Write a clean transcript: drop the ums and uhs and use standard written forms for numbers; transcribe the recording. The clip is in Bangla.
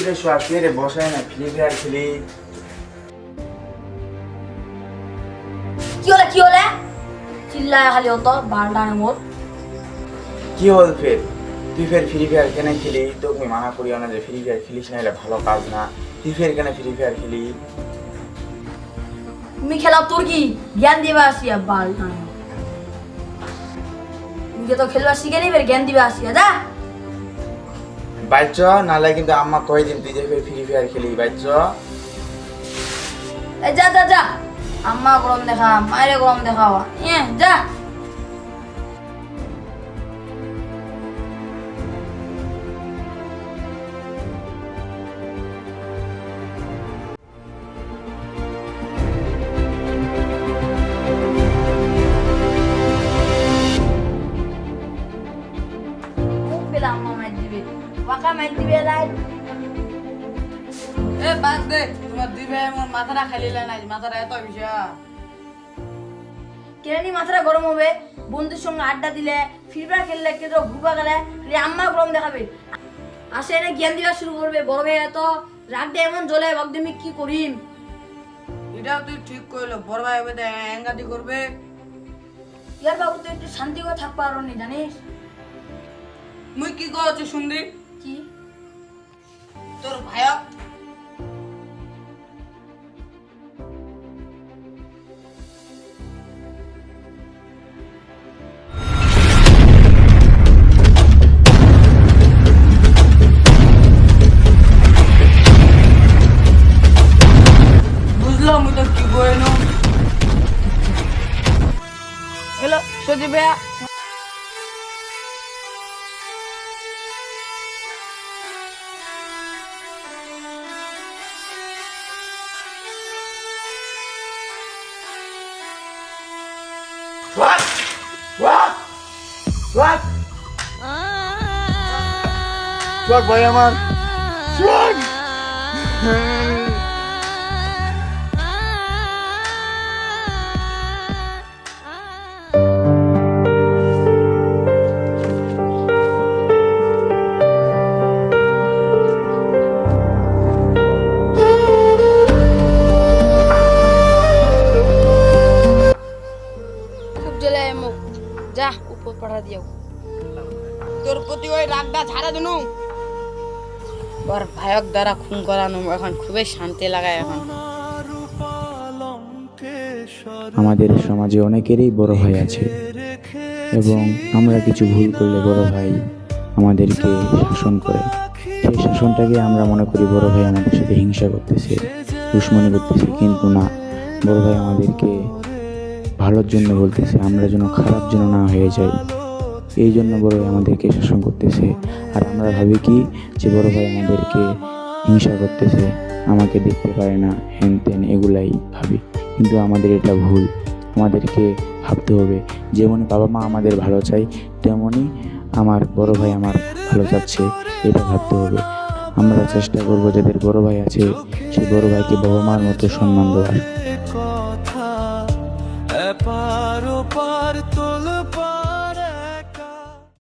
কিরে সোয়া রে বসায় না ফ্রি ফায়ার খেলি। কি হলে চিল্লায় খালি হতো বারোটার মোট। কি হল ফের তুই ফের ফ্রি ফায়ার কেন খেলি? তোকে মানা করিও না যে ফ্রি ফায়ার খেলিস না, এটা ভালো কাজ না। তুই ফের কেন ফ্রি ফায়ার খেলি? তুমি খেলাও তোর কি জ্ঞান দিবে আসিয়া বারোটা তুমি তো খেলবা শিখে নিবে জ্ঞান দিবে আসিয়া যা বাইচ নালে কিন্তু আম্মা কই দিন তুই যে ফের ফ্রি ফায়ার খেলি বাইচ। যা যা যা আম্মা গরম দেখা মায়ের গরম দেখাও যা। আম্মা মাইর দিবে ওয়াকা মাইর দিবে লাই এ বাদ দে তোমার দিবে আমার মাথাটা খাইলে নাই মাথাটা এত বিষয় কেনি মাথাটা গরম হবে বন্ধুর সঙ্গে আড্ডা দিলে ফ্রি ফায়ার খেললে কেউ ঘুরবা গেলে খালি আম্মা গরম দেখাবে আসে এনে জ্ঞান দিবা শুরু করবে বড় ভাই এত রাগটা এমন জ্বলে একদমই কি করিম। এটাও তুই ঠিক কইলো বড় ভাই হবে তো এঙ্গাতি করবে। ইয়ার বাবু তুই একটু শান্তি করে থাকতে পারো নি জানিস মুই কি কইছি শুনদি কি তোর ভাইক বুঝলাম মুই তো কি কইনো হ্যালো সজি ভাইয়া What? What? What? Swag ভাই আমার swag খুব জ্বলে মুখ যা উপর পাড়া দিও তোর প্রতি ওই রাগটা ছাড়া দিনু ওর ভাইক দ্বারা খুন করানো এখন খুবই শান্তি লাগায় এখন। আমাদের সমাজে অনেকেরই বড় ভাই আছে এবং আমরা কিছু ভুল করলে বড় ভাই আমাদেরকে শাসন করে। সেই শাসনটাকে আমরা মনে করি বড় ভাই আমাদের সাথে হিংসা করতেছে, দুশ্মনী করতেছে, কিন্তু না, বড় ভাই আমাদেরকে ভালোর জন্য বলতেছে, আমরা যেন খারাপ যেন না হয়ে যাই, এই জন্য বড় ভাই আমাদেরকে শাসন করতেছে। আর আমরা ভাবি কি যে বড় ভাই আমাদেরকে হিংসা করতেছে, আমাকে দেখতে পারে না, হ্যান ত্যান এগুলাই ভাবি, কিন্তু আমাদের এটা ভুল। আমাদেরকে ভাবতে হবে যেমনই বাবা মা আমাদের ভালো চাই তেমনই আমার বড় ভাই আমার ভালো চাচ্ছে, এটা ভাবতে হবে। আমরা চেষ্টা করব যাদের বড় ভাই আছে সেই বড় ভাইকে বাবা মার মতো সম্মান দেওয়ার।